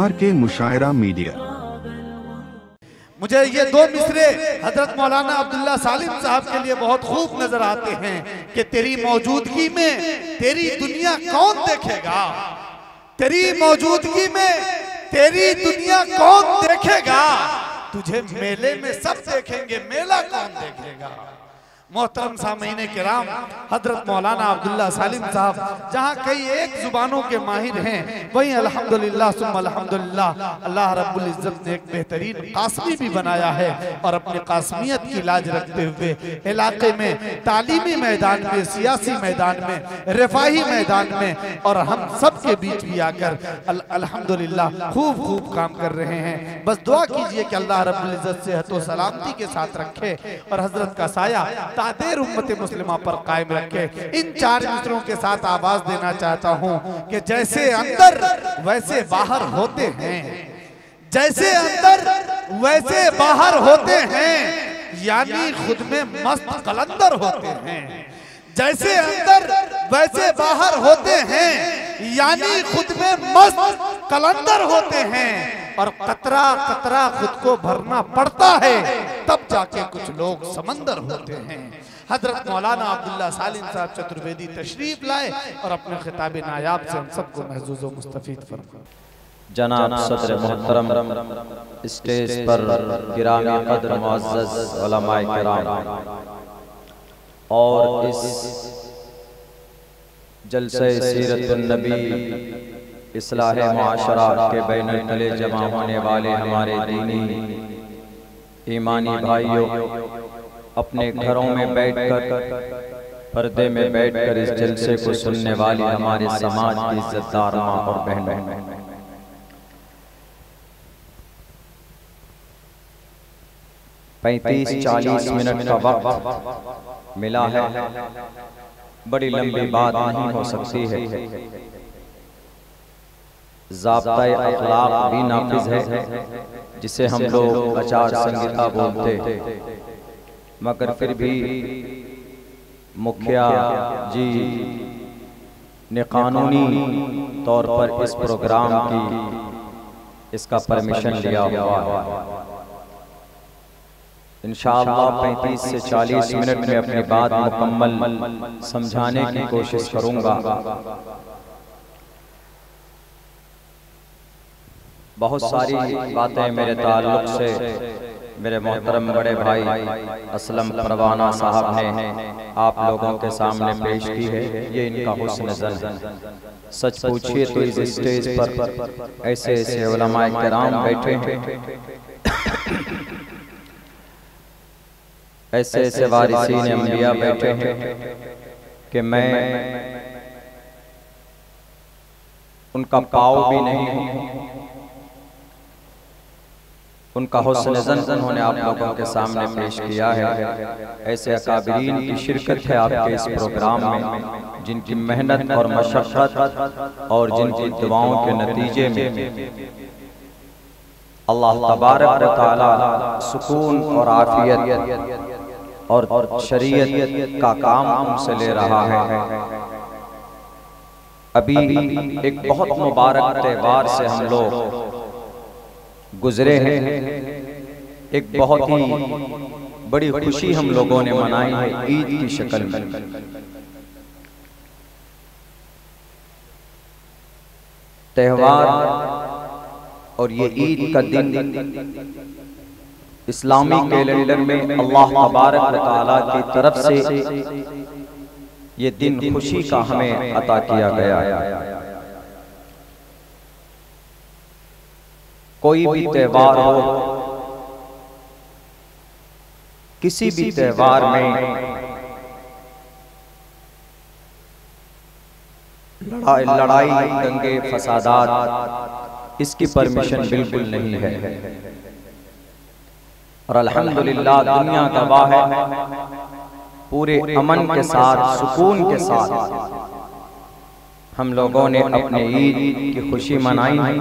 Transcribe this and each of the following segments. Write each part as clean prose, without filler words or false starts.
RK मुशायरा media. मुझे ये दो मिसरे हजरत मौलाना अब्दुल्ला सालिम साहब के लिए बहुत खूब नजर आते हैं कि तेरी मौजूदगी में तेरी दुनिया कौन देखेगा, तेरी मौजूदगी में तेरी दुनिया कौन देखेगा, तुझे मेले में सब देखेंगे, मेला कौन देखेगा। मोहतरम सामीन किराम, हजरत मौलाना अब्दुल्ला सालिम साहब जहाँ कई एक जुबानों के माहिर हैं, वहीं अल्हम्दुलिल्लाह सुम्मा अल्हम्दुलिल्लाह अल्लाह रब्बुल इज्जत ने एक बेहतरीन कासमी भी बनाया है और अपनी कासमियत की लाज रखते हुए इलाके में तालीमी मैदान में, सियासी मैदान में, रफाही मैदान में और हम सब के बीच भी आकर अल्हम्दुलिल्लाह खूब खूब काम कर रहे हैं। बस दुआ कीजिए कि अल्लाह रब्बुल इज्जत सेहत व सलामती के साथ रखे और हजरत का साया तादेर उम्मत मुस्लिमा पर कायम रखे। इन चार मिसरों के साथ आवाज देना चाहता हूँ कि जैसे अंदर वैसे बाहर होते हैं, जैसे अंदर वैसे बाहर होते हैं, यानी खुद में मस्त कलंदर होते हैं। जैसे अंदर वैसे बाहर होते हैं, यानी खुद में मस्त कलंदर होते हैं और कतरा कतरा खुद को भरना पड़ता है, तब जाके कुछ लोग समंदर होते हैं। हजरत मौलाना अब्दुल्ला सालिम साहब चतुर्वेदी तशरीफ लाए और अपने खिताब नायाब से हम सबको महजूज व मुस्तफीद फरमाए। जनाब सदर मोहतरम, स्टेज पर गिरामी कदर मुअज़्ज़ज़ उलमाए किराम और इस जलसे सीरतुन नबी इस्लाह मुआशरा के बैनुल तले जमा होने वाले हमारे दीनी ईमानी भाइयों, अपने घरों में बैठकर पर्दे में बैठकर इस जलसे को सुनने वाली हमारे समाज की इज्जतदार माँ और बहनों, 35-40 मिनट का वक्त मिला है। बड़ी लंबी बात नहीं हो सकती है, ज़ाब्ता अखलाक भी नाफिज है जिसे हम लोग आचार संहिता बोलते, मगर फिर भी मुखिया जी ने कानूनी तौर पर इस प्रोग्राम की इसका परमिशन लिया हुआ है। इंशाअल्लाह 35 से 40 मिनट में अपनी बात मुकम्मल समझाने की कोशिश करूंगा। बहुत सारी बातें मेरे ताल्लुक से मेरे मोहतरम बड़े भाई असलम परवाना साहब ने आप लोगों के सामने पेश की है। ये इनका हुस्न ज़न है। सच पूछिए तो इस स्टेज पर ऐसे ऐसे उलमाए किराम बैठे हैं, ऐसे ऐसे वारिसीन अंबिया बैठे हैं कि मैं उनका पाव भी नहीं हूँ। उनका हुस्न ज़न उन्होंने आप लोगों के सामने पेश किया है। ऐसे अकाबिरीन की शिरकत है आपके इस प्रोग्राम में, जिनकी मेहनत और मशक्क़त और जिनकी दुआओं के नतीजे में अल्लाह तबारक व तआला सुकून और आफियत और शरीयत का काम हमसे ले रहा है। अभी एक बहुत मुबारक त्योहार से हम लोग गुजरे हैं। एक बहुत ही बड़ी खुशी हम लोगों ने मनाई है ईद की शक्ल में। त्योहार और ये ईद का दिन इस्लामी कैलेंडर में अल्लाह तबारक व तआला की तरफ से ये दिन खुशी का हमें अता किया गया है। कोई भी त्योहार हो, किसी भी त्योहार में लड़ाई दंगे फसादात इसकी परमिशन बिल्कुल नहीं है। और अल्हम्दुलिल्लाह दुनिया गवाह है, पूरे अमन के साथ सुकून के साथ हम लोगों ने अपने ईद की खुशी मनाई है।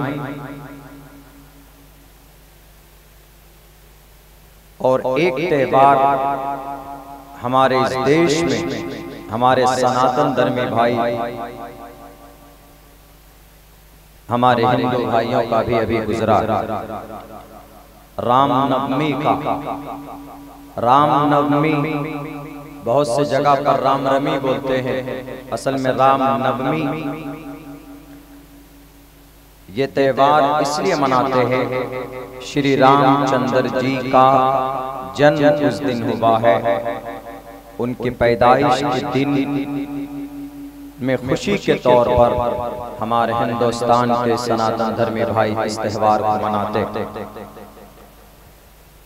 और एक त्योहार हमारे इस देश में हमारे सनातन धर्मी भाई, हमारे हिंदू भाइयों का भी अभी गुजरा रामनवमी का। रामनवमी बहुत से जगह पर रामरमी बोलते हैं, असल में रामनवमी ये त्योहार इसलिए मनाते हैं श्री रामचंद्र जी का जन्म उस दिन हुआ है। उनकी पैदाइश के दिन में खुशी के तौर पर हमारे हिंदुस्तान के सनातन धर्मी भाई इस त्योहार को मनाते।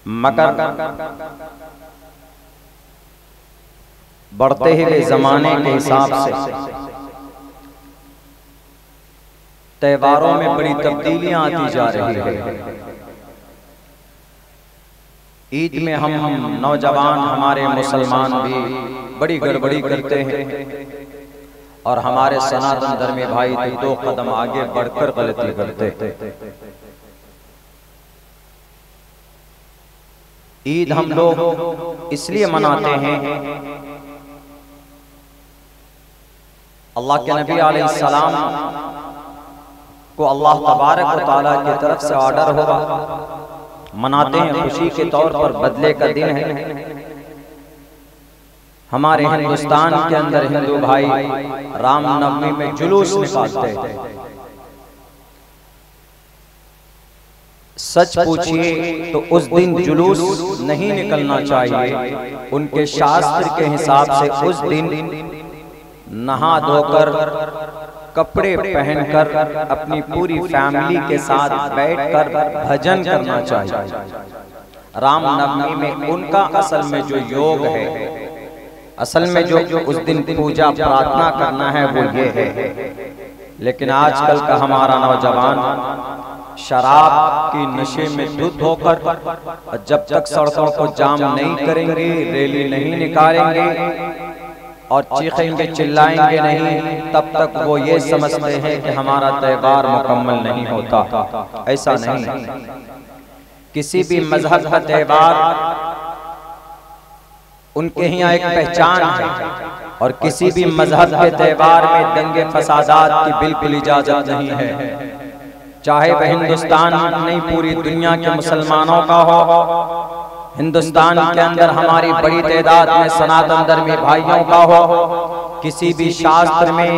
मगर बढ़ते हुए जमाने के हिसाब से त्योहारों में बड़ी तब्दीलियां आती जा रही है। ईद में हम नौजवान हमारे मुसलमान भी बड़ी गड़बड़ी करते हैं और हमारे सनातन धर्मी भाई तो 2 कदम आगे बढ़कर गलती करते। ईद हम लोग इसलिए मनाते हैं, अल्लाह के नबी अलैहिस्सलाम को अल्लाह तबारक व तआला की तरफ से ऑर्डर होगा, मनाते हैं खुशी के तौर पर, बदले का दिन है। हमारे हिंदुस्तान के अंदर हिंदू भाई रामनवमी में जुलूस निकालते हैं। सच पूछिए तो उस दिन जुलूस नहीं निकलना चाहिए। उनके शास्त्र के हिसाब से उस दिन नहा धोकर कपड़े पहनकर अपनी पूरी फैमिली के साथ बैठकर भजन करना चाहिए। रामनवमी में उनका असल में जो योग है, असल में जो उस दिन पूजा प्रार्थना करना है वो ये है। लेकिन आजकल का हमारा नौजवान शराब की नशे में धुत होकर जब तक सड़कों को जाम नहीं करेंगे, रैली नहीं निकालेंगे और चीखेंगे चिल्लाएंगे नहीं, तब तक वो ये समझते हैं कि हमारा त्योहार मुकम्मल नहीं होता। ऐसा नहीं। किसी भी मजहब का त्योहार उनके यहाँ एक पहचान है और किसी भी मजहब के त्योहार में दंगे फसादात की बिल्कुल इजाजत नहीं है। चाहे वह हिंदुस्तान नहीं पूरी दुनिया के मुसलमानों का हो, हिंदुस्तान के अंदर हमारी बड़ी तादाद में सनातन धर्मी भाइयों का हो, किसी भी शास्त्र में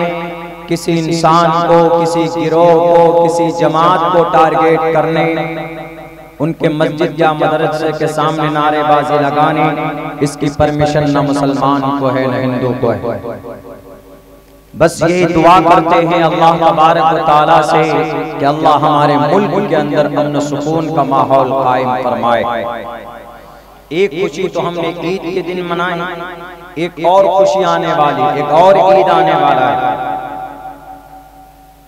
किसी इंसान को, किसी गिरोह को, किसी जमात को टारगेट करने, उनके मस्जिद या मदरसे के सामने नारेबाजी लगाने, इसकी परमिशन न मुसलमान को है न हिंदू को है। बस यही दुआ करते हैं अल्लाह तबारक व तआला से कि अल्लाह हमारे मुल्क के अंदर अमन सुकून का माहौल कायम फरमाए। एक खुशी तो हमने ईद के दिन मनाई, एक और खुशी आने वाली, एक और ईद आने वाला है,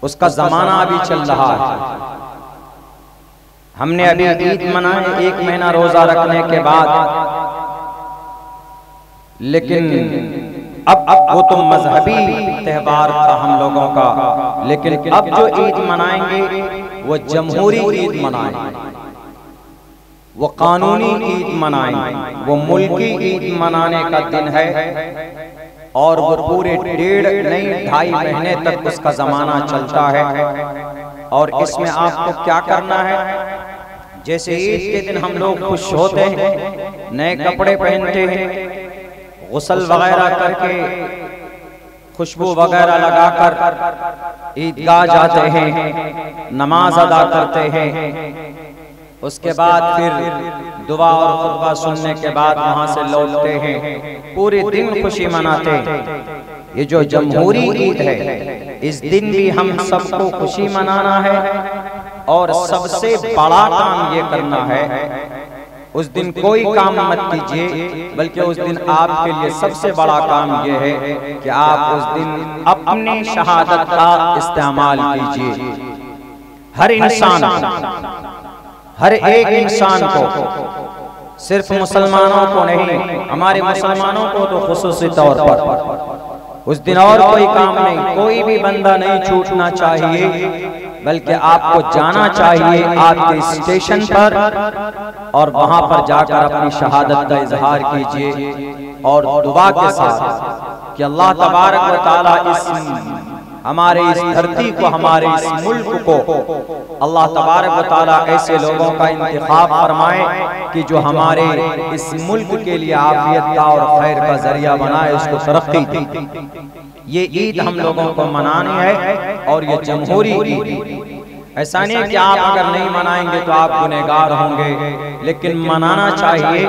उसका जमाना अभी चल रहा है। हमने अभी ईद मनाए 1 महीना रोजा रखने के बाद, लेकिन अब वो तो मजहबी त्योहार था हम लोगों का, लेकिन अब जो ईद मनाएंगे वो जमहूरी ईद मनाएंगे, वो कानूनी ईद मनाएंगे, वो मुल्की ईद मनाने का दिन है और वो पूरे 1.5 महीने तक उसका जमाना चलता है। और इसमें आपको क्या करना है, जैसे ईद के दिन हम लोग खुश होते हैं, नए कपड़े पहनते हैं, गुस्ल वगैरह करके, खुशबू वगैरह लगाकर ईदगाह जाते हैं, नमाज अदा करते हैं, उसके बाद फिर दुआ और खुतबा सुनने के बाद वहां से लौटते हैं, पूरे दिन खुशी मनाते हैं। ये जो जमहूरी ईद है, इस दिन भी हम सबको खुशी मनाना है और सबसे बड़ा काम ये करना है, उस दिन कोई काम मत कीजिए, बल्कि उस दिन आपके लिए सबसे बड़ा काम यह है कि आप उस दिन अपनी शहादत का इस्तेमाल कीजिए। हर इंसान, हर एक इंसान को, सिर्फ मुसलमानों को नहीं, हमारे मुसलमानों को तो खुसूसी तौर पर उस दिन और कोई काम नहीं, कोई भी बंदा नहीं छूटना चाहिए, बल्कि आपको जाना चाहिए आपके स्टेशन पर और वहां पर जाकर अपनी शहादत का इजहार कीजिए और दुआ के साथ कि अल्लाह तबारक व तआला इस हमारे इस धरती को, हमारे इस मुल्क को अल्लाह तबारक व तआला ऐसे लोगों का इंतखाब फरमाए कि जो हमारे इस मुल्क के लिए आफियत का और खैर का जरिया बनाए, उसको तरक्की दे। ये ईद हम लोगों को मनानी है और ये जमहूरी ईद। ऐसा नहीं कि आप अगर नहीं मनाएंगे तो आप गुनहगार होंगे, लेकिन मनाना चाहिए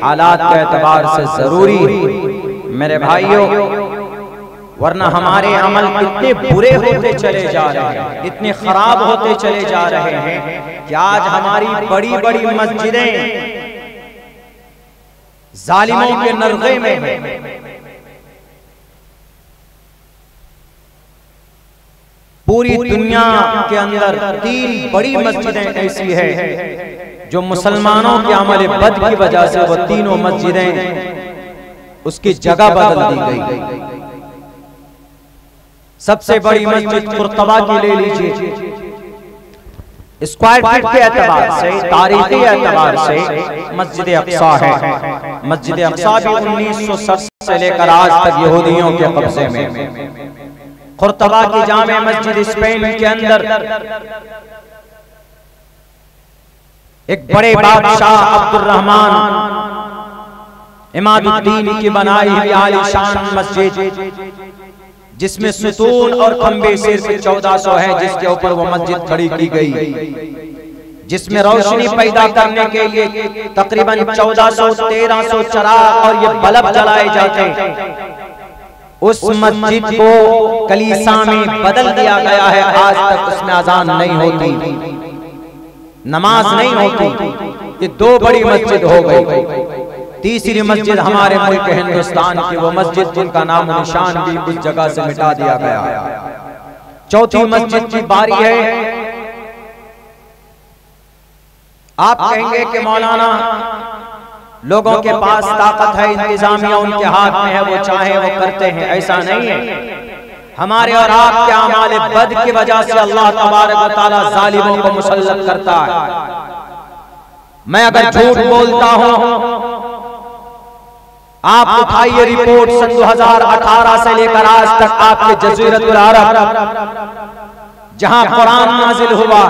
हालात के एतबार से जरूरी है मेरे भाइयों, वरना हमारे अमल इतने बुरे होते चले जा रहे हैं, इतने खराब होते चले जा रहे हैं कि आज हमारी बड़ी बड़ी मस्जिदें जालिमों के नरगे में हैं। पूरी दुनिया के अंदर 3 बड़ी मस्जिदें ऐसी है जो मुसलमानों के अमल बद की वजह से वो तीनों मस्जिदें उसकी जगह बदल दी गई। सबसे बड़ी मस्जिद कुर्तबा की ले लीजिए, स्क्वायर फीट के एतबार से, तारीखी एतबार से मस्जिद अक्सा है। मस्जिद अक्सा भी 1960 से लेकर आज तक यहूदियों के कब्जे में। कुर्तबा की जामे मस्जिद स्पेन के अंदर एक बड़े बादशाह अब्दुर्रहमान इमादुद्दीन की बनाई हुई आलीशान मस्जिद, जिसमें सुतून और खंबे सिर्फ 1400 है, जिसके ऊपर वो मस्जिद खड़ी की गई, जिसमें रोशनी पैदा करने के लिए तकरीबन 1400-1300 चिराग और ये बल्ब जलाए जाते। उस मस्जिद को कलीसा में बदल दिया गया है। आज तक उसमें अजान नहीं होती, नमाज नहीं होती। ये 2 बड़ी मस्जिद हो गई। तीसरी मस्जिद हमारे मुल्क हिंदुस्तान की, वो मस्जिद जिनका नाम निशान भी उस जगह से मिटा दिया गया। चौथी मस्जिद की बारी है। आप कहेंगे कि मौलाना लोगों के पास ताकत है, इंतजामिया उनके हाथ में है, वो चाहे वो करते हैं। ऐसा नहीं है। हमारे और आपके अमाल बद की वजह से अल्लाह तबारक व तआला जालिमों को मुसल्लत करता है। मैं अगर झूठ बोलता हूं, आप उठाइए रिपोर्ट सन 2018 से लेकर आज तक आपके जज़ीरतुल अरब, जहां कुरान नाजिल हुआ,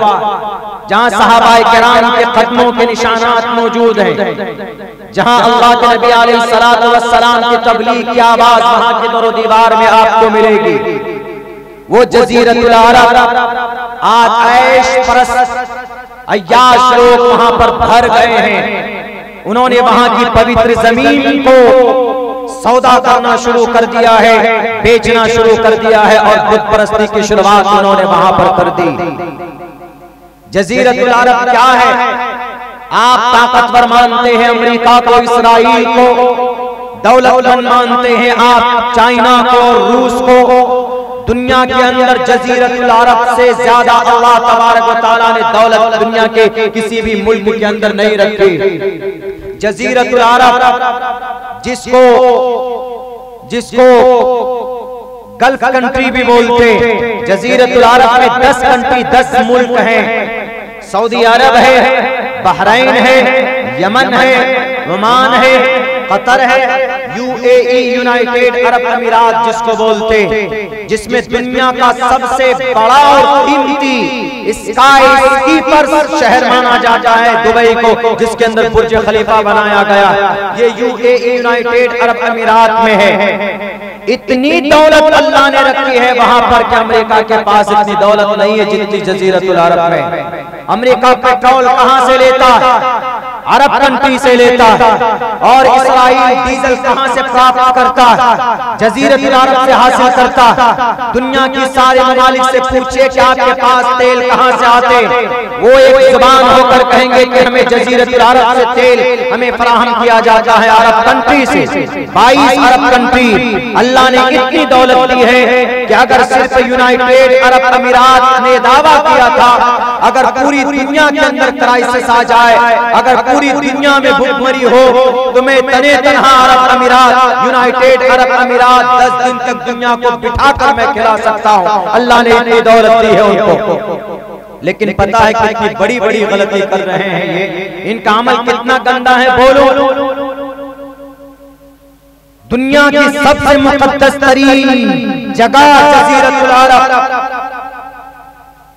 जहां सहाबाए किराम के कदमों के निशानात मौजूद हैं, जहां अल्लाह के नबी अलैहिस्सलातु वस्सलाम की तबलीग की आवाज वहां के दरो दीवार में आपको मिलेगी। वो जज़ीरतुल अरब आज ऐश परस्त अय्याश लोग वहां पर भर गए हैं। उन्होंने वहां की पवित्र जमीन को सौदा करना शुरू कर दिया है, बेचना शुरू कर दिया है और बुत परस्ती की शुरुआत उन्होंने वहां पर कर दी। जज़ीरतुल अरब क्या है? आप ताकतवर मानते हैं अमेरिका को, इसराइल को, दौलतमंद मानते हैं आप चाइना को, रूस को। दुनिया के अंदर जज़ीरतुल अरब से ज्यादा अल्लाह तबारक व तआला ने दौलत दुनिया के किसी भी मुल्क के अंदर नहीं रखी। जज़ीरतुल अरब जिसको गल्फ कंट्री भी बोलते, जज़ीरतुल अरब में 10 कंट्री 10 मुल्क हैं। सऊदी अरब है, बहरीन है, यमन है, ओमान है, कतर है, UAE यूनाइटेड अरब अमीरात जिसको बोलते, जिसमें दुनिया का सबसे बड़ा और कीमती स्काईस्कीपर शहर माना जाता है दुबई को, जिसके अंदर बुर्ज खलीफा बनाया गया। ये UAE यूनाइटेड अरब अमीरात में है। इतनी दौलत अल्लाह ने रखी है वहां पर कि अमेरिका के पास इतनी दौलत नहीं है जितनी जज़ीरतुल अरब में। अमेरिका पेट्रोल कहां से लेता है? अरब कंट्री से लेता है। और इसराइल डीजल कहां से प्राप्त करता है? जज़ीरतुल अरब से हासिल करता है। दुनिया की सारे ममालिक से पूछिए कि आपके पास तेल कहां से आते, वो एक जुबान होकर कहेंगे कि हमें जज़ीरतुल अरब से तेल हमें फराहम किया जाता है, अरब कंट्री से। 22 अरब कंट्री। अल्लाह ने इतनी दौलत दी है कि अगर सिर्फ यूनाइटेड अरब अमीरात ने दावा किया था, अगर पूरी दुनिया के अंदर क्राइसिस आ जाए, अगर पूरी दुनिया में भूखमरी हो, तो मैं तने तनहा अरब अमीरात, यूनाइटेड अरब अमीरात 10 दिन तक दुनिया को बिठाकर मैं खिला सकता हूं। अल्लाह ने इतनी दौलत दी है उनको। लेकिन पता है कितनी बड़ी बड़ी गलती कर रहे हैं ये, इनका अमल कितना गंदा है। बोलो, दुनिया की सबसे मुक़द्दस तरीन जगह जज़ीरतुल अरब।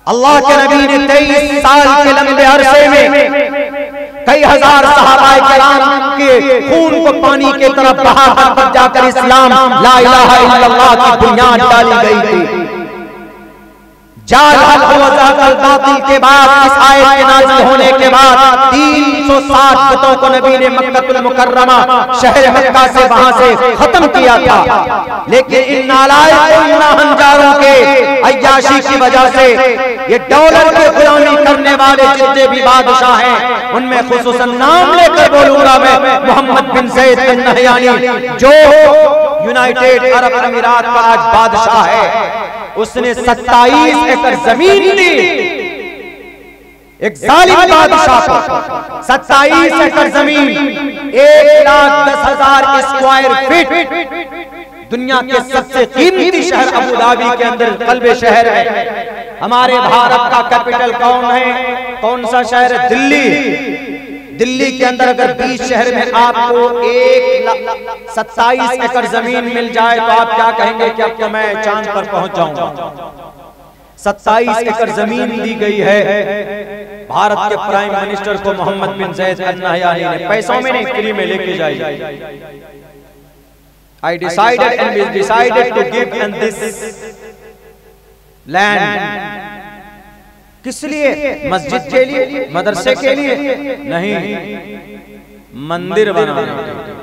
अल्लाह के नबी ने 23 साल के लंबे अरसे में कई हजार सहाबाए किराम के खून को पानी की तरफ बहा कर जाकर इस्लाम ला इलाहा इल्लल्लाह की बुनियाद डाली गई थी। बातिल के बाद इस आयत के नाज़िल होने के बाद 360 बुतों को नबी ने मक्कतुल मुकर्रमा शहर मक्का से वहां से खत्म किया था। लेकिन इन नालायक हंजारों के अय्याशी की वजह से ये डॉलर की गुलामी करने वाले जितने भी बादशाह हैं उनमें खुसूसन नाम लेकर बोलूंगा मैं मोहम्मद बिन ज़ैद अल नहयानी, जो यूनाइटेड अरब अमीरात का आज बादशाह है। उसने 27 एकड़ जमीन दी एक जालिम बादशाह को। 27 एकड़ जमीन 1,10,000 स्क्वायर फीट। दुनिया के सबसे कीमती शहर अबू धाबी के अंदर कल्बे शहर है। हमारे भारत का कैपिटल कौन है? कौन सा शहर है? दिल्ली। दिल्ली के अंदर अगर 20 शहर में आपको 1,27 एकड़ जमीन मिल जाए तो आप क्या कहेंगे कि अब तो मैं चांद पर पहुंच जाऊंगा। 27 एकड़ जमीन दी गई है भारत के प्राइम मिनिस्टर को मोहम्मद बिन ज़ैद अल नहयानी ने। पैसों में नहीं, फ्री में लेके जाइए। I decided and we decided to give in this land। किस लिए? मस्जिद के लिए, मदरसे के लिए नहीं, मंदिर बनाने के लिए।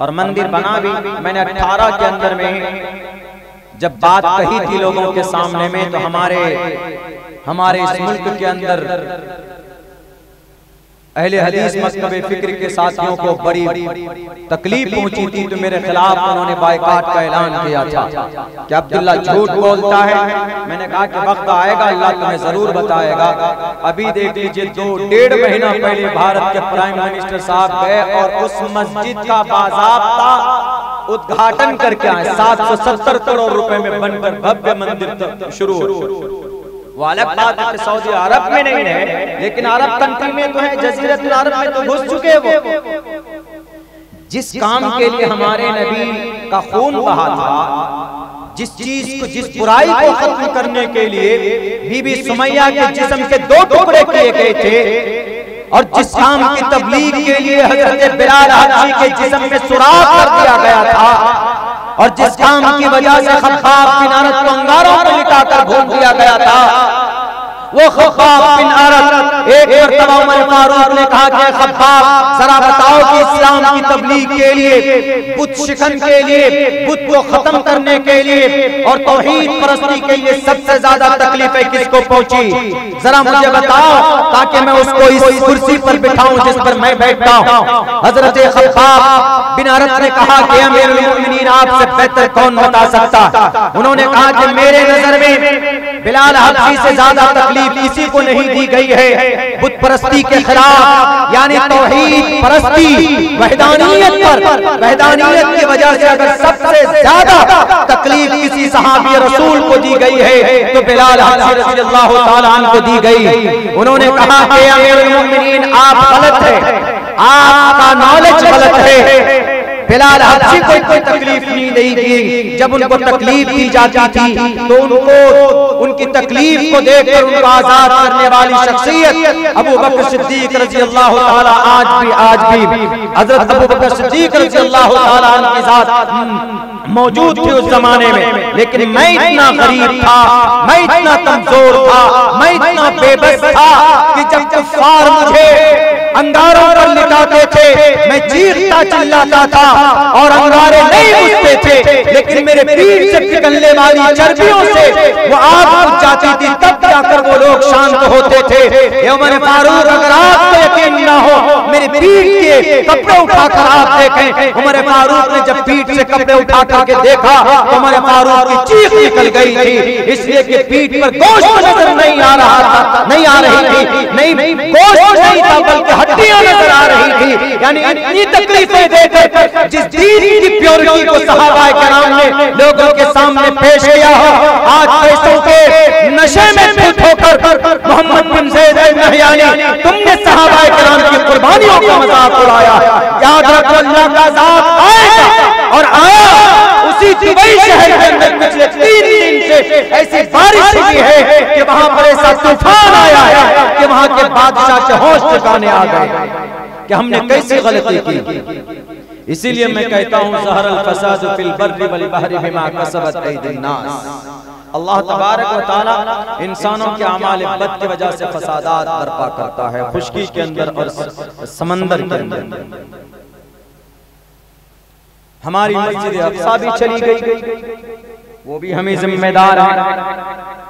और मंदिर बना भी मैंने 18 के अंदर में जब बात कही थी लोगों के सामने में, तो हमारे इस मुल्क के अंदर अहले हदीस मज़हब फिक्र के साथियों को बड़ी तकलीफ पहुंची थी। तो मेरे खिलाफ उन्होंने बायकाट का ऐलान किया था कि अब्दुल्ला झूठ बोलता है। मैंने कहा कि वक्त आएगा, अल्लाह तुम्हें जरूर बताएगा। अभी देख लीजिए 2-1.5 महीना पहले भारत के प्राइम मिनिस्टर साहब गए और उस मस्जिद का बाज़ाब्ता उद्घाटन करके आए। 770 करोड़ रुपए में बनकर भव्य मंदिर शुरू हो। वो अलग बात है कि सऊदी अरब में नहीं है, लेकिन अरब कंट्री में तो है, जज़ीरतुल अरब में तो घुस चुके वो। जिस काम के लिए हमारे नबी का खून बहा था, जिस चीज को, जिस बुराई को खत्म करने के लिए बीबी सुमैया के जिस्म के 2 टुकड़े किए गए थे, और जिस काम की तबलीग के लिए हजरत बिलाल हाबशी के जिस्म में सुराख कर दिया गया था, और जिस काम की वजह से खब्बाब बिन अरत को अंगारों में लिटाकर भून दिया गया था, वो खब्बाब बिन अरत एक मरतबा उमर फारूक ने कहा कि खब्बाब जरा बताओ कि इस्लाम की तबलीग के लिए, बुत शिकन के लिए, बुत को खत्म करने के लिए और तौहीद परस्ती के लिए सबसे ज्यादा तकलीफें किसको पहुंची? जरा मुझे बताओ ताकि मैं उसको इस कुर्सी पर बिठाऊं जिस पर मैं बैठता हूं। हजरत खब्बाब बिन अरत ने कहा कि अमीरुल मोमिनीन आपसे बेहतर कौन बता सकता? उन्होंने कहा कि मेरे नजर में बिलाल हाबशी से ज्यादा तकलीफ किसी को नहीं दी गई है। बुत परस्ती के खिलाफ यानी तौहीद परस्ती, वहदानियत पर, वहदानियत की वजह से अगर सबसे ज्यादा तकलीफ किसी सहाबी रसूल को दी गई है तो बिलाल हाबशी रज़ियल्लाहु ताला अन्हु को दी गई। उन्होंने कहा कि अमीरुल मोमिनीन आप गलत है, आपका नॉलेज गलत है। बिलाल हाबशी को कोई तकलीफ नहीं दी। जब उनको तकलीफ दी जाती थी तो उनको, उनकी तकलीफ को देखकर उनको आजाद करने वाली शख्सियत अबू बकर सिद्दीक रज़ियल्लाहु ताला आज भी हजरत अबू बकर सिद्दीक रज़ियल्लाहु ताला अन्हु के साथ मौजूद थी उस जमाने में। लेकिन मैं इतना गरीब था, मैं इतना कमजोर था, मैं इतना बेबस था कि जब कुफ्फार मुझे अंगारों पर लिटाते थे मैं चीखता चिल्लाता था और अंगारे नहीं बुझते थे, लेकिन मेरे पीठ से निकलने वाली चर्बियों से वो आग बुझ जाती थी, तब जाकर वो लोग शांत होते थे। उमर फारूक अगर आपको यकीन न हो, मेरे पीठ के कपड़े उठाकर आप देखें। उमर फारूक ने जब पीठ से कपड़े उठा करके देखा तो उमर फारूक की चीख निकल गई थी, इसलिए कि पीठ पर गोश्त नजर नहीं आ रहा था, नहीं आ रही थी, नहीं गोश्त नहीं था बल्कि हड्डियां नजर आ रही थी। यानी इतनी तकलीफें देकर जिस दीन की प्योरिटी को सहाबाए किराम ने लोगों के सामने पेश किया हो, आज पैसों के नशे में धुत होकर मोहम्मद बिन ज़ैद अल नहयानी तुमने सहाबाए किराम की कुर्बानियों का मजाक उड़ाया। याद रखो अल्लाह का अज़ाब आएगा और आया। उसी दुबई शहर के अंदर पिछले 3 दिन से ऐसी बारिश हुई है कि वहां पर ऐसा तूफान आया है कि वहां के बादशाह के होश ठिकाने आ गए कि हमने कैसी गलती की। इसीलिए मैं कहता हूं ज़हरल फसाद फिल बर्रि वल बहरि बिमा कसबत ऐदिन नास। अल्लाह तबारक व तआला इंसानों के अमाल बद की वजह से फसादात बर्पा करता है, खुशकी के अंदर और समंदर के अंदर। हमारी मस्जिद अक्सा भी चली गई, वो भी हमें जिम्मेदार है।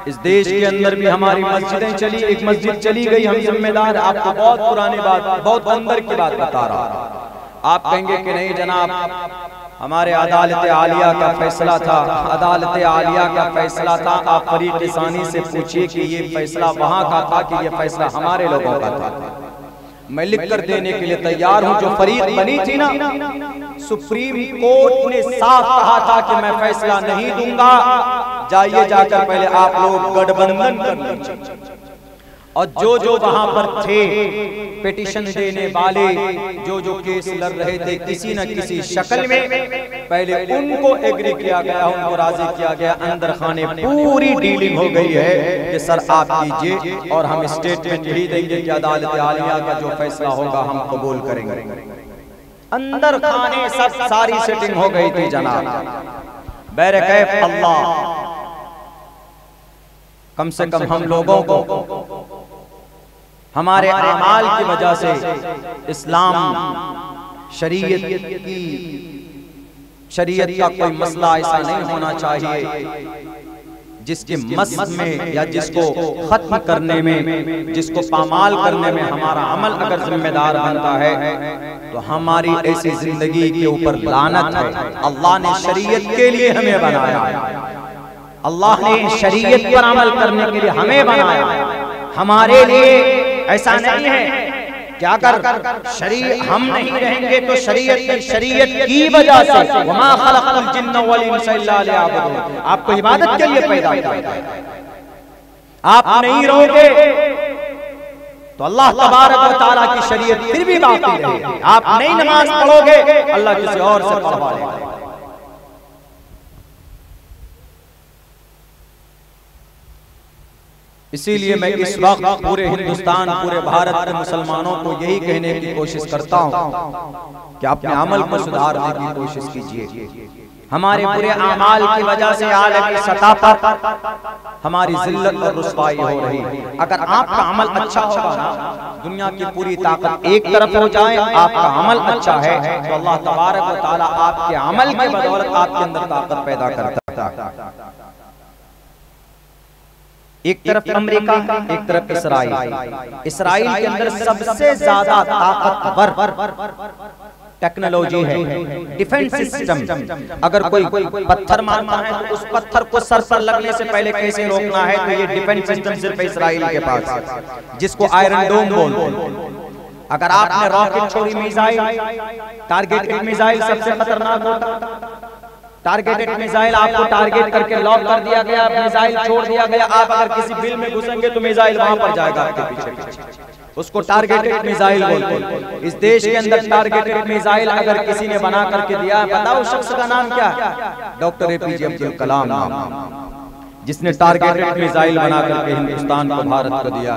इस देश के अंदर भी हमारी मस्जिदें चली, एक मस्जिद चली गई, हम जिम्मेदार। आपको बहुत पुरानी बात, बहुत अंदर की बात बता रहा। आप कहेंगे कि नहीं जनाब, हमारे अदालत आलिया का फैसला था, अदालत आलिया का फैसला था। आप फरीक सानी से पूछिए कि ये फैसला वहां का था कि ये फैसला हमारे लोगों का था। मैं लिख कर देने के लिए तैयार हूं। जो फरीक बनी थी ना, सुप्रीम कोर्ट ने साफ कहा था कि मैं फैसला नहीं दूंगा, जाइए जाकर पहले आप लोग गठबंधन कर लीजिए। और जो वहां पर थे पिटीशन देने वाले, जो केस लड़ रहे थे, किसी न किसी शक्ल में पहले उनको एग्री किया गया, उनको राजी किया गया। अंदर खाने पूरी डीलिंग हो गई है कि सर आप कीजिए और हम स्टेटमेंट यही देंगे कि अदालत आलिया का जो फैसला होगा हम कबूल करेंगे। अंदर खाने सब सारी सेटिंग हो गई थी जनाब। बैरकैफ अल्लाह, कम से कम हम लोगों को हमारे अमाल की वजह से इस्लाम शरीयत का कोई मसला ऐसा नहीं होना चाहिए जिसके मस में या जिसको खत्म करने में, जिसको पामाल करने में हमारा अमल अगर जिम्मेदार बनता है तो हमारी ऐसी जिंदगी के ऊपर लानत है। अल्लाह ने शरीयत के लिए हमें बनाया, अल्लाह ने शरीयत पर अमल करने के लिए हमें बनाया। हमारे लिए ऐसा नहीं है कि अगर हम नहीं रहेंगे तो शरीयत की वजह से वमा खलक़ुल जिन्न वल इंसा इल्ला लियअबुदून, आपको इबादत के लिए पैदा किया। आप नहीं रहोगे तो अल्लाह तबारक व तआला की शरीयत फिर भी बाकी रहेगी। आप नहीं नमाज पढ़ोगे, अल्लाह किसी और से पढ़वा लेगा। इसीलिए मैं इस वक्त पूरे हिंदुस्तान, पूरे भारत के मुसलमानों को यही कहने की कोशिश करता हूं कि अपने अमल को सुधारने की कोशिश कीजिए। हमारे बुरे अमाल की वजह से आलमी सतह पर हमारी जिल्लत और रुसवाई हो रही है। अगर आपका अमल अच्छा होगा ना, दुनिया की पूरी ताकत एक तरफ हो जाए, आपका अमल अच्छा है तो अल्लाह तबारक व तआला आपके अमल के बदौलत आपके अंदर ताकत पैदा करता है। एक तरफ अमेरिका, एक तरफ इसराइल। इसराइल के अंदर सबसे ज्यादा ताकतवर टेक्नोलॉजी है, डिफेंस सिस्टम। अगर कोई पत्थर मारना है तो उस पत्थर को सर पर लगने से पहले कैसे रोकना है, तो ये डिफेंस सिस्टम सिर्फ इसराइल के पास है, जिसको आयरन डोम बोलते। अगर आपने रॉकेट छोड़ी, मिसाइल, टारगेटेड मिसाइल सबसे खतरनाक होता। टारगेटेड मिसाइल आपको टारगेट करके लॉक कर दिया गया, मिसाइल छोड़ दिया गया, आप अगर किसी बिल में घुसेंगे तो मिसाइल वहां पर जाएगा आपके पीछे। उसको टारगेटेड मिसाइल बोलते हैं। इस देश के अंदर टारगेटेड मिसाइल अगर किसी ने बना करके दिया, बताओ शख्स का नाम क्या? डॉक्टर APJ अब्दुल कलाम नाम, जिसने टारगेटेड मिसाइल बना करके हिंदुस्तान को, भारत को दिया।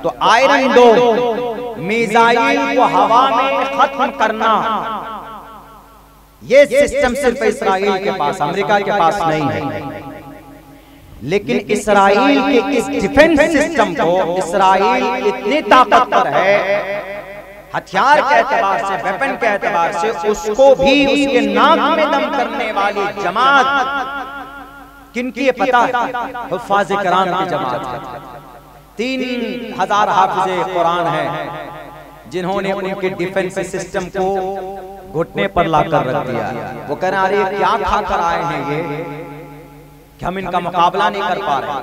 तो आयरन डोम मिसाइल को हवा में खत्म करना, ये सिस्टम सिर्फ इसराइल के पास, अमेरिका के पास नहीं है। लेकिन इसराइल के इस डिफेंस सिस्टम को, इसराइल इतनी ताकतवर है हथियार के एतबार से, वेपन के एतबार से, उसको भी उसके नाक में दम करने वाली जमात किनकी पता? हुफ़ाज़ किराम की जमात है। 3000 हाफिज़े कुरान है जिन्होंने उनके डिफेंस सिस्टम को घुटने पर लाकर रख दिया। वो कह रहे हैं क्या खा कर आए हैं ये कि हम इनका मुकाबला नहीं कर पा रहे।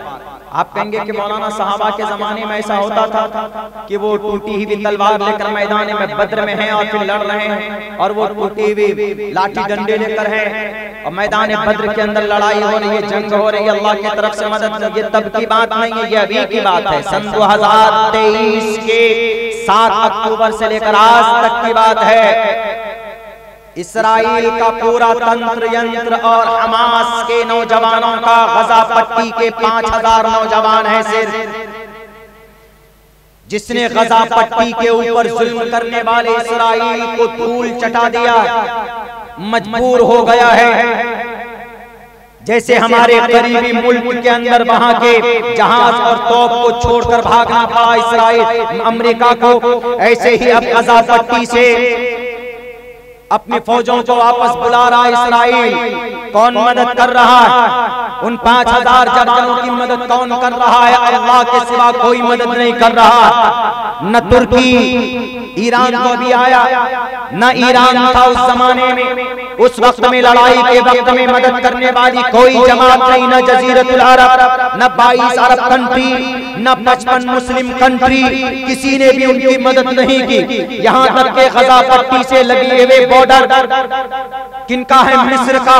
आप कहेंगे कि मौलाना सहाबा के जमाने में ऐसा होता था कि वो टूटी हुई तलवार लेकर मैदान में बद्र में हैं और फिर लड़ रहे हैं, और वो टूटी हुई लाठी डंडे लेकर हैं और मैदान बद्र के अंदर लड़ाई हो रही है, जंग हो रही है, अल्लाह की तरफ से मदद। ये तब की बात नहीं है, ये अभी की बात है। सन 2023 के 7 अक्टूबर से लेकर आज तक की बात है। इस्राइल का पूरा तंत्र यंत्र और हमास के नौजवानों का गजा पट्टी के 5000 नौजवान हैं सिर्फ, जिसने गजा पट्टी के ऊपर जुल्म करने वाले इस्राइल को धूल चटा दिया, मजबूर हो गया है। जैसे हमारे करीबी मुल्क के अंदर वहां के जहाज और तोप को छोड़कर भागना पड़ा इस्राइल अमेरिका को, ऐसे ही अब गजा पट्टी से अपनी फौजों को वापस बुला रहा है इस्राइल। कौन मदद कर रहा है? उन 5000 जवानों की मदद कौन कर रहा है? अल्लाह के सिवा कोई मदद नहीं कर रहा। न तुर्की ईरान को भी आया, न ईरान था उस जमाने में, उस वक्त में लड़ाई के वक्त में मदद करने वाली कोई जमात नहीं, न जजीरतुल अरब, न 22 अरब कंट्री, न 55 मुस्लिम कंट्री, किसी ने भी उनकी मदद नहीं की। यहाँ तक के गजा पट्टी से लगे हुए बॉर्डर किनका है? मिस्र का।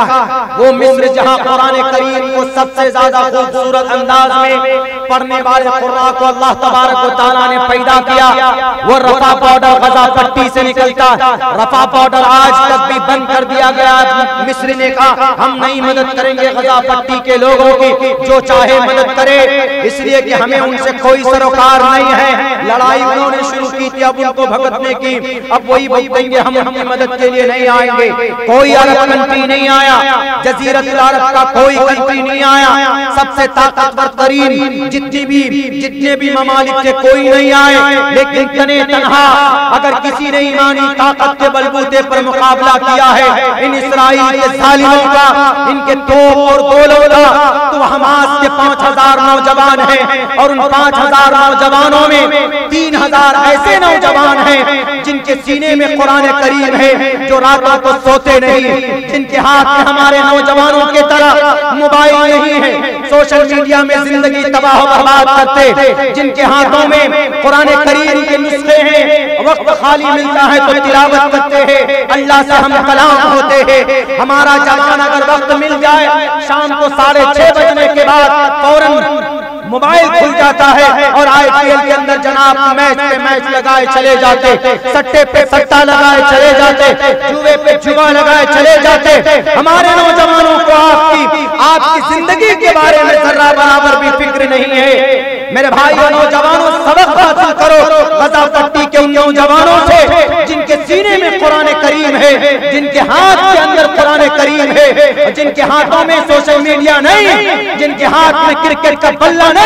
वो मिस्र जहाँ कुरान करीम को सबसे ज्यादा खूबसूरत अंदाज में पढ़ने वाले कुर्रा को अल्लाह तबारक व तआला ने पैदा किया, वो रफा बॉर्डर गजा पट्टी से निकलता। रफा बॉर्डर आज तक भी बंद कर दिया गया। मिस्र ने कहा हम नहीं मदद करेंगे गजा पट्टी के लोगों की, जो चाहे मदद करे, इसलिए कि हमें उनसे कोई सरोकार नहीं है। लड़ाई उन्होंने शुरू की थी, अब उनको भगतने की, अब वही बोलेंगे हम अपनी मदद के लिए नहीं आएंगे। कोई अरब कंट्री नहीं आया, जजीरतुल अरब का कोई कंट्री नहीं आया, सबसे ताकतवर तरीन जितने भी ममालिक थे कोई नहीं आए। लेकिन तने तन्हा अगर किसी ने ईमानी ताकत के बलबूते पर मुकाबला किया है इन इस्राइल के जालिमों का, इनके तोप और गोलों का, तो हमास के 5000 नौजवान हैं और उन 5000 नौजवानों में 3000 ऐसे नौजवान हैं जिनके सीने में कुरान करीम है, जो रातों को सोते नहीं, जिनके हाथ में हमारे नौजवानों के तरह मोबाइल नहीं है, सोशल मीडिया में जिंदगी तबाह बर्बाद करते, जिनके हाथों में कुरान करीम के नुस्खे हैं, वक्त खाली मिलता है तो तिलावत करते हैं, अल्लाह से हम कलाम होते हैं। हमारा जवान अगर वक्त मिल जाए शाम को 6:30 बजने के बाद फौरन मोबाइल खुल जाता है और IPL के अंदर जनाब मैच पे मैच लगाए चले जाते, सट्टे पे सट्टा लगाए चले जाते, जुए पे जुआ लगाए चले जाते। हमारे नौजवानों को आपकी जिंदगी के बारे में जर्रा बराबर भी फिक्र नहीं है। मेरे भाई और नौजवानों, सबक हासिल करो गजा पट्टी के उन नौजवानों से जिनके सीने में कुरान करीम है, जिनके हाथ के अंदर कुरान करीम है, जिनके हाथों में सोशल मीडिया नहीं, जिनके हाथ में क्रिकेट का बल्ला नहीं,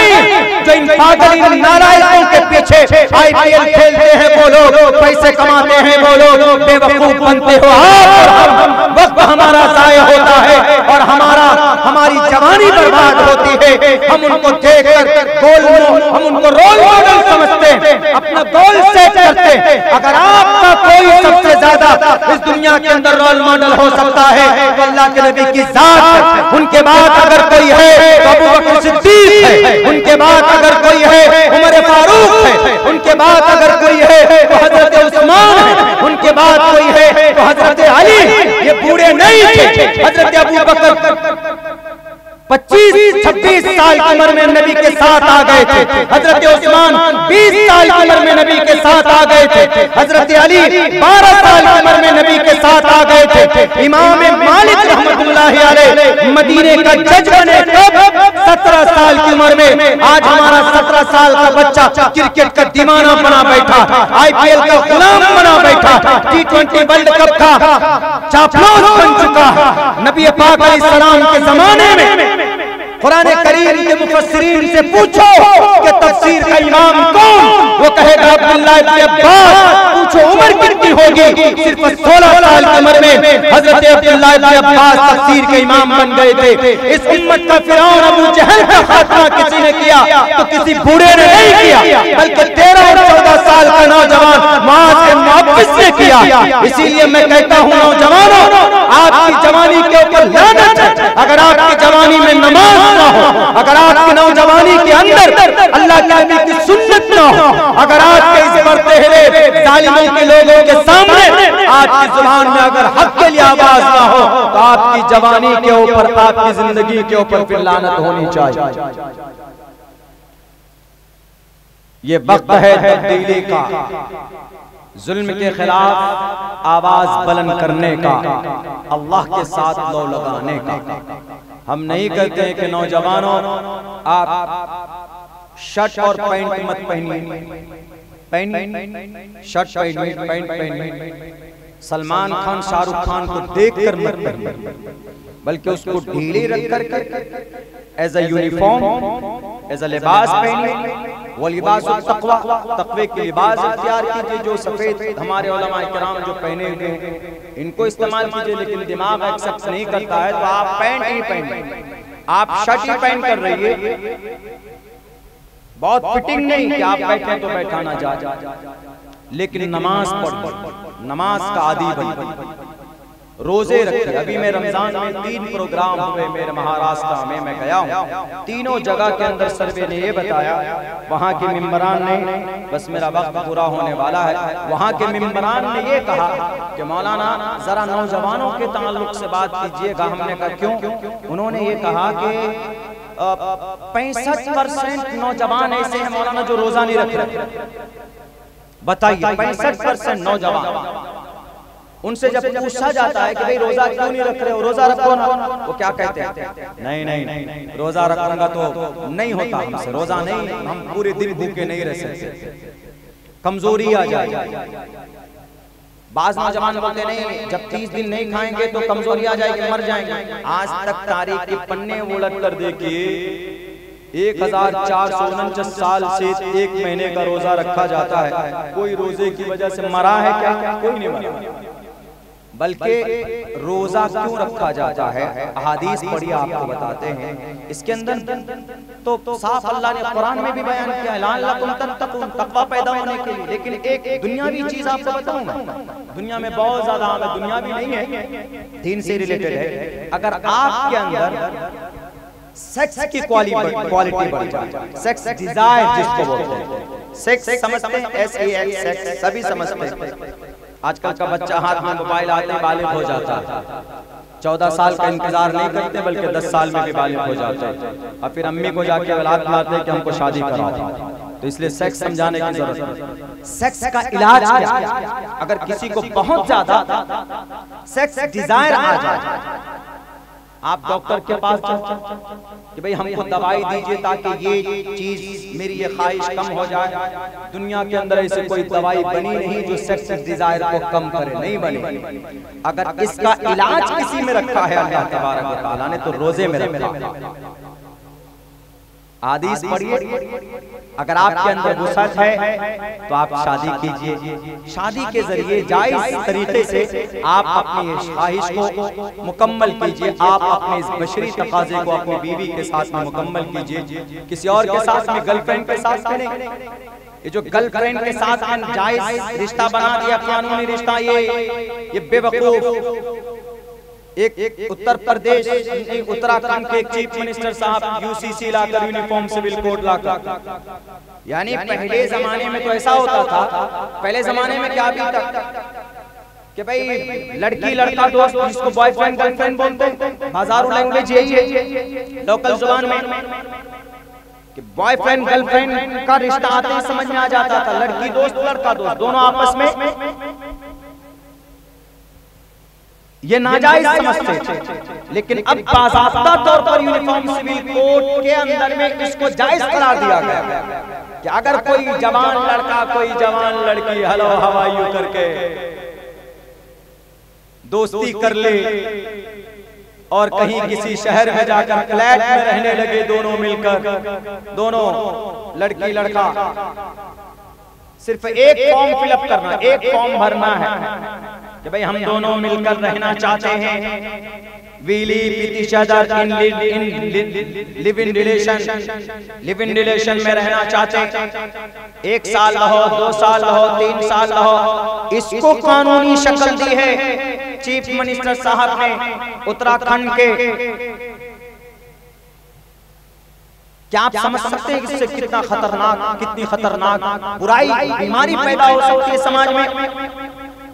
जो इन पागल नालायकों के पीछे IPL खेलते हैं वो लोग, पैसे कमाते हैं वो लोग, बेवकूफ बनते हो आप और हम। वक्त हमारा जाया होता है और हमारी जवानी बर्बाद होती है। हम उनको देखकर हम उनको रोल मॉडल समझते हैं, अपना गोल सेट करते हैं। अगर आपका कोई सबसे ज्यादा इस दुनिया के अंदर रोल मॉडल हो सकता है तो अल्लाह के नबी की जात, उनके बाद अगर कोई है तो अबू बकर सिद्दीक है, उनके बाद अगर कोई है उमर फारूक है, उनके बाद अगर कोई है तो हजरत उस्मान है, उनके बाद कोई है तो हजरत अली। ये बूढ़े नहीं थे। हजरत अबू बकर 25-26 साल की उम्र में नबी के साथ आ गए थे। हजरत उस्मान 20 साल की उम्र में नबी के साथ आ गए थे। हजरत अली 12 साल की उम्र में नबी के साथ आ गए थे। इमाम मालिक रहमतुल्लाह अलैह मदीने का जज बने कब? 17 साल की उम्र में। आज हमारा 17 साल का बच्चा क्रिकेट का दीवाना बना बैठा, IPL का गुलाम बना बैठा, T20 वर्ल्ड कप का चापलूस बन चुका है। नबी पाक अलैहिस्सलाम के जमाने में कुरान करीम के मुफस्सिरीन से पूछो कि तफसीर का इमाम कौन? वो कहेगा अब्दुल्ला इब्न अब्बास। पूछो उम्र कितनी होगी? सिर्फ 16 साल की उम्र में हजरत अब्दुल्ला इब्न अब्बास तफसीर के इमाम बन गए थे। इस उम्मत का फिरौन अबू जहल का खात्मा किसी ने किया तो किसी बूढ़े ने नहीं किया, बल्कि 13 और 14 साल का नौजवान मुआज़ बिन मुअव्विज़ ने किया। इसीलिए मैं कहता हूँ नौजवानों, आपकी जवानी के ऊपर लानत है अगर आपकी जवानी में नमाज ना हो, अगर आपकी नौजवानी के अकादमी की सुन्नत न हो, अगर आज के इस बढ़ते हुए जालिमों के लोगों के सामने आज की जुबान में अगर हक के लिए आवाज ना हो, तो आपकी जवानी के ऊपर, आपकी जिंदगी के ऊपर फिर लानत होनी चाहिए। ये वक्त है तब्दीली का, जुल्म के खिलाफ आवाज बुलंद करने का, अल्लाह के साथ लो लगाने का। हम नहीं कहते हैं कि नौजवानों आप शर्ट और पैंट मत पहनिए, शर्ट पैंट पहनिए, सलमान खान शाहरुख खान को देखकर मत पहनिए, बल्कि उसको ढीले रख कर as a uniform, as a लिबास पहनिए। वो लिबास तकवा, तकवे के लिबास इख्तियार कीजिए, जो सफेद हमारे उलमा किराम जो पहने हुए हैं इनको इस्तेमाल कीजिए। लेकिन दिमाग एक्सेप्ट नहीं करता है तो आप पैंट ही पहनिए, आप शर्ट ही पहन कर रहिए, बहुत फिटिंग नहीं कि आप बैठे तो बैठाना जा, लेकिन नमाज पढ़, नमाज का आदी बनिए, रोजे रखिए। अभी मैं रमजान में 3 प्रोग्राम हुए मेरे महाराष्ट्र में, मैं गया हूँ, तीनों जगह के अंदर सर्वे ने ये बताया, वहाँ के मिंबरान ने, बस मेरा वक्त पूरा होने वाला है, वहाँ के मिंबरान ने ये कहा कि मौलाना जरा नौजवानों के ताल्लुक से बात कीजिएगा। हमने कहा क्यों? उन्होंने ये कहा कि 65% नौजवान ऐसे हैं मौलाना जो रोजा नहीं रख रहे। बताइए, 65% नौजवान, उनसे जब पूछा जाता है कि भाई रोजा क्यों नहीं रख रहे हो, रोजा रखो ना, वो क्या कहते हैं? नहीं, रोजा रखूंगा तो नहीं होता हमसे, रोजा नहीं, हम पूरे दिन भूखे नहीं रह सकते, कमजोरी आ जाएगी। बाज नौजवान बोलते नहीं, जब 30 दिन नहीं खाएंगे तो कमजोरी आ जाएगी, मर जाएंगे। आज तक तारीख के पन्ने उलट कर देखिए, 1449 साल से 1 महीने का रोजा रखा जाता है, कोई रोजे की वजह से मरा है क्या? कोई नहीं मरा। बल्कि रोजा क्यों रखा जाता है, अहादीस पढ़िए, आपको बताते हैं। इसके अंदर तो साफ अल्लाह ने कुरान में भी बयान किया है, लअल्लकुम तत्तकून, तकवा पैदा होने के लिए। लेकिन एक दुनियावी चीज आपको बताऊं मैं, दुनिया में बहुत ज्यादा आम है, दुनियावी नहीं है, दीन से रिलेटेड है। अगर आपके अंदर सेक्स की क्वालिटी बढ़ जाए, सेक्स डिजायर जिसको बोलते हैं, सेक्स समझते हैं, SEX सेक्स सभी समझते हैं। आजकल का बच्चा हाथ में मोबाइल आते ही बालिग हो जाता है, 14 साल का इंतजार नहीं करते बल्कि 10 साल में भी बालिग हो जाते हैं, और फिर अम्मी को जाके औलाद लाते हैं कि हमको शादी करा दो। तो इसलिए सेक्स समझाने की जरूरत है। सेक्स का इलाज क्या है? अगर किसी को बहुत ज्यादा सेक्स डिजायर आ जाए, आप डॉक्टर के पास जाते कि भाई हमको दवाई दीजिए ताकि ये चीज, मेरी ये ख्वाहिश कम हो जाए। दुनिया के अंदर ऐसी कोई दवाई बनी नहीं जो सेक्स डिजायर को कम करे, नहीं बनी। अगर इसका इलाज किसी में रखा है अल्लाह तबारक व तआला ने, तो रोजे में रखा। हदीस पढ़िए, अगर आपके अंदर वसअत है तो आप शादी कीजिए, शादी के जरिए जायज तरीके से आप अपनी ख्वाहिश को मुकम्मल कीजिए, आप अपने इस बशरी तकाजे को अपनी बीवी के साथ में मुकम्मल कीजिए, किसी और के साथ में, गर्लफ्रेंड के साथ में नहीं। ये जो गर्लफ्रेंड के साथ में जायज रिश्ता बना दिया, कानूनी रिश्ता, ये बेवकूफ। एक उत्तर प्रदेश, उत्तराखंड के एक चीफ मिनिस्टर साहब UCC लाकर, यूनिफॉर्म सिविल कोड लाकर, यानी पहले जमाने में तो ऐसा होता था, पहले जमाने में क्या भी था कि भाई लड़की लड़का दोस्त, जिसको बॉयफ्रेंड गर्लफ्रेंड बोलते हैं, हजारों लैंग्वेज यही है लोकल जुबान में, कि बॉयफ्रेंड गर्लफ्रेंड का रिश्ता आते ही समझ में आ जाता था, लड़की दोस्त लड़का दोस्त दोनों आपस में ये नाजायज समझते थे। लेकिन अब बाज़ाब्ता तौर पर यूनिफॉर्म सिविल कोड के अंदर में इसको जायज करार दिया गया कि अगर कोई जवान लड़का कोई जवान लड़की हेलो हाउ आर यू करके दोस्ती कर ले और कहीं किसी शहर में जाकर फ्लैट में रहने लगे दोनों मिलकर, दोनों लड़की लड़का, सिर्फ एक फॉर्म फिलअप करना, एक फॉर्म भरना है कि भाई हम दोनों मिलकर रहना चाहते हैं, we live with each other in live in relation में रहना चाहते हैं, 1 साल रहो, 2 साल रहो, 3 साल रहो, इसको कानूनी शक्ल दी है चीफ मिनिस्टर साहब ने उत्तराखंड के। क्या आप समझ सकते हैं इससे कितना खतरनाक, कितनी खतरनाक बुराई, बीमारी पैदा हो सकती है समाज में।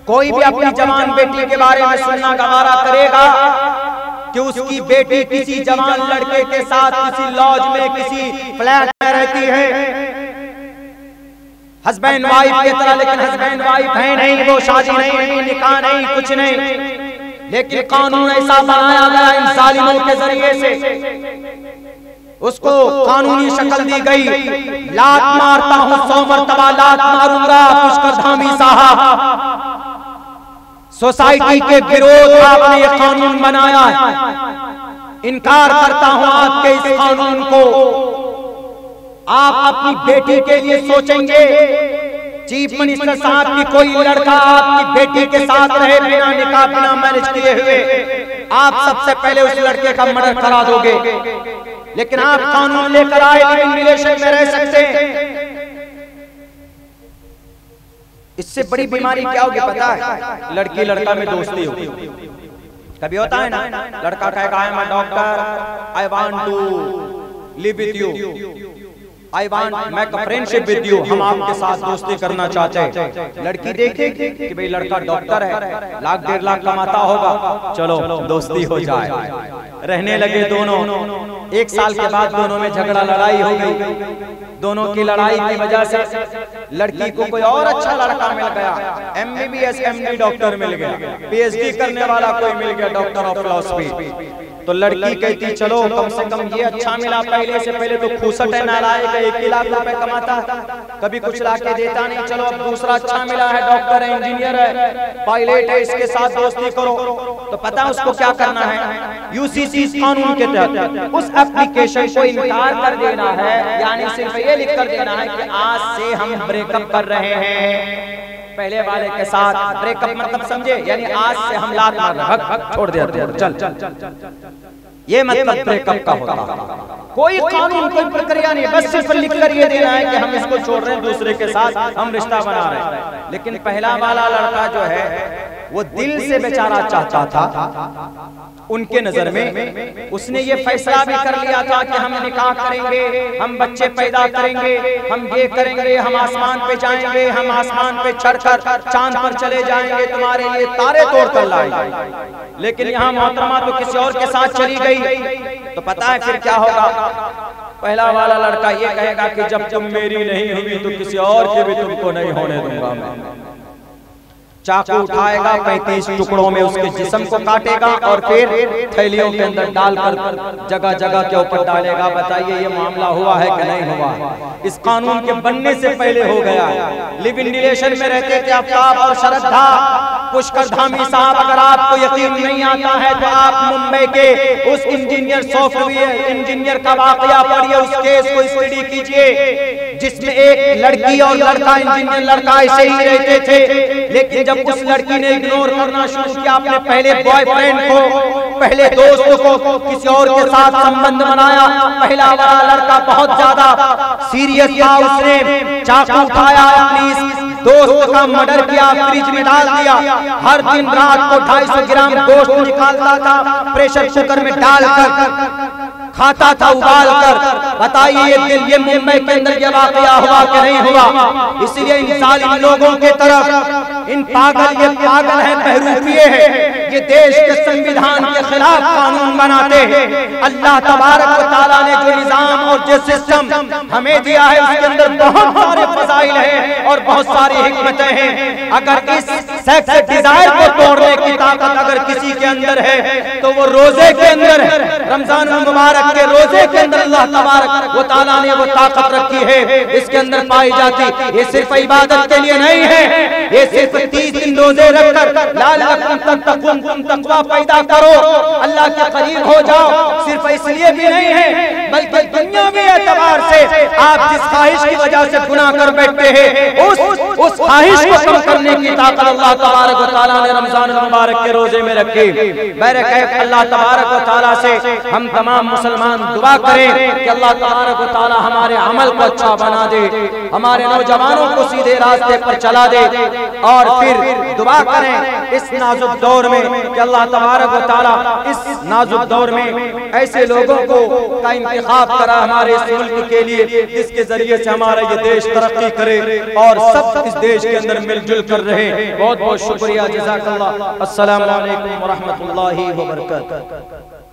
कोई भी अपनी जवान बेटी के बारे में सुनना गवारा करेगा कि उसकी बेटी किसी जवान लड़के के साथ किसी लॉज में, किसी फ्लैट में रहती है, हस्बैंड वाइफ की तरह, लेकिन हस्बैंड वाइफ है नहीं, वो शादी नहीं, निकाह नहीं, कुछ नहीं। लेकिन कानून ऐसा बनाया गया इन जालिमों के जरिए से, उसको कानूनी शक्ल दी गई। लात मारता हूं 100 मरतबा लात मारूंगा पुष्करधामी साहब। सोसाइटी के विरोध आपने ये कानून बनाया है, इनकार करता हूं आपके इस कानून को। आप अपनी बेटी के लिए सोचेंगे, चीफ मिनिस्टर साहब की कोई लड़का आपकी बेटी के साथ रहे बिना निकाह, बिना मैरिज किए हुए, आप सबसे पहले उस लड़के का मर्डर करा दोगे। लेकिन आप कानून लेकर आए लिविंग रिलेशन में रह सकते हैं। इससे बड़ी बीमारी क्या होगी पता है? लड़की लड़का में दोस्ती होगी। कभी होता है ना, लड़का कहेगा I am a doctor, I want to live with you, I want make a friendship with you, हम आपके साथ दोस्ती करना चाहते हैं। लड़की देखेगी कि भाई लड़का डॉक्टर है, लाख 1.5 लाख कमाता होगा, चलो दोस्ती हो जाए। रहने लगे दोनों, 1 साल के बाद दोनों में झगड़ा लड़ाई हो गई। दोनों की लड़ाई की वजह से लड़की को कोई और अच्छा लड़का मिल गया, MBBS MD डॉक्टर मिल गया, PhD करने वाला कोई मिल गया, डॉक्टर ऑफ फिलॉसफी। तो लड़की कहती चलो कम से कम ये अच्छा मिला, पहले से पहले तो खूसट है, नालायक है, 1 लाख रुपए कमाता, कभी कुछ ला के देता नहीं, चलो अब दूसरा अच्छा मिला है, डॉक्टर है, इंजीनियर है, पायलट है, इसके साथ दोस्ती करो। तो पता उसको क्या करना है? UCC कानून के तहत उस एप्लीकेशन को इनकार कर देना है, यानी सिर्फ ये लिख कर देना है कि आज से हम ब्रेकअप कर रहे हैं पहले वाले के साथ। ब्रेकअप मतलब समझे, यानी आज से हम लात मार रहे हैं, छोड़ दिया, चल। ये मतलब ब्रेकअप का होता। कोई कानून, कोई प्रक्रिया नहीं, बस सिर्फ लिख कर ये देना है कि हम इसको छोड़ रहे हैं, दूसरे के साथ हम रिश्ता बना रहे हैं। लेकिन पहला वाला लड़का जो है वो दिल से बेचारा चाहता था, उनके नजर में उसने ये फैसला भी कर लिया था कि हम निकाह करेंगे, हम बच्चे पैदा करेंगे, हम ये करेंगे, हम आसमान पे जाएंगे, हम आसमान पे चढ़कर चांद पर चले जाएंगे, तुम्हारे लिए तारे तोड़ कर लाएंगे। लेकिन यहाँ मोहतरमा तो किसी और के साथ चली गई। तो पता है फिर क्या होगा? पहला वाला लड़का ये कहेगा कि जब तुम मेरी नहीं हुई तो किसी और की भी तुमको नहीं होने दूंगा मैं। चाकू उठाएगा, 35 टुकड़ों में उसके जिस्म को काटेगा और फिर थैलियों के अंदर डालकर जगह जगह के ऊपर डालेगा। बताइए ये मामला हुआ है कि नहीं हुआ? इस कानून के बनने से पहले हो गया है। लिव इन रिलेशन में रहते थे आफ्ताब और श्रद्धा, पुष्करधामी साहब। अगर आपको यकीन नहीं आता है तो आप मुंबई के उस इंजीनियर, सॉफ्टवेयर इंजीनियर का वाकया पढ़िए, उस केस को स्टडी कीजिए जिसमें एक लड़की और लड़का, इंजीनियर लड़का ऐसे ही रहते थे। लेकिन जब उस लड़की ने इग्नोर करना शुरू किया, अपने पहले बॉयफ्रेंड को, पहले दोस्त को किसी और के साथ संबंध बनाया। पहला वाला लड़का बहुत ज्यादा सीरियस था, उसने चाकू उठाया, अपनी दोस्त का मर्डर किया, फ्रिज में डाल दिया। हर दिन रात को 250 ग्राम गोश्त निकालता था, प्रेशर कुकर में डालकर खाता था, उबाल कर। बताइए ये मुंबई के अंदर ये वाकया हुआ कि नहीं हुआ? इसलिए इन जालिम लोगों के तरफ, इन पागल, ये पागल है, बहरूपिये है, ये देश के संविधान के खिलाफ कानून बनाते हैं। अल्लाह तबारक व तआला ने जो निजाम और जो सिस्टम हमें दिया है उसके अंदर बहुत सारे फजाइल हैं और बहुत सारी हिकमतें हैं। अगर इस सेक्स डिजायर को तोड़ने की ताकत अगर किसी के अंदर है तो वो रोजे के अंदर है। रमजान मुबारक के रोजे के अंदर अल्लाह तबारक व तआला ने वो ताकत रखी है, इसके अंदर पाई जाती। ये सिर्फ इबादत के लिए नहीं है, ये सिर्फ 30 दिन रोजे रखकर तुम तकवा पैदा करो, अल्लाह के करीब हो जाओ, सिर्फ इसलिए भी नहीं है, बल्कि दुनियावी एतबार से आप जिस ख्वाहिश की वजह से गुनाह कर बैठते हैं उस ख्वाहिश को कम करने की ताकत अल्लाह तबारक व तआला ने रमजान मुबारक के रोजे में रखी। मेरे कहे अल्लाह तबारक व तआला से हम तमाम मुसलमान दुआ करें कि अल्लाह तबारक व तआला हमारे अमल को अच्छा बना दे, हमारे नौजवानों को सीधे रास्ते पर चला दे, और फिर दुआ करें इस नाजुक दौर में कि अल्लाह तबारक व तआला इस नाजुक दौर में ऐसे लोगों को का इंतखाब करा हमारे इस मुल्क के लिए जिसके जरिए से हमारा ये देश तरक्की करे और सब इस देश के अंदर मिलजुल कर रहे। बहुत बहुत शुक्रिया, जज़ाकल्लाह। अस्सलामु अलैकुम व रहमतुल्लाहि व बरकातहू।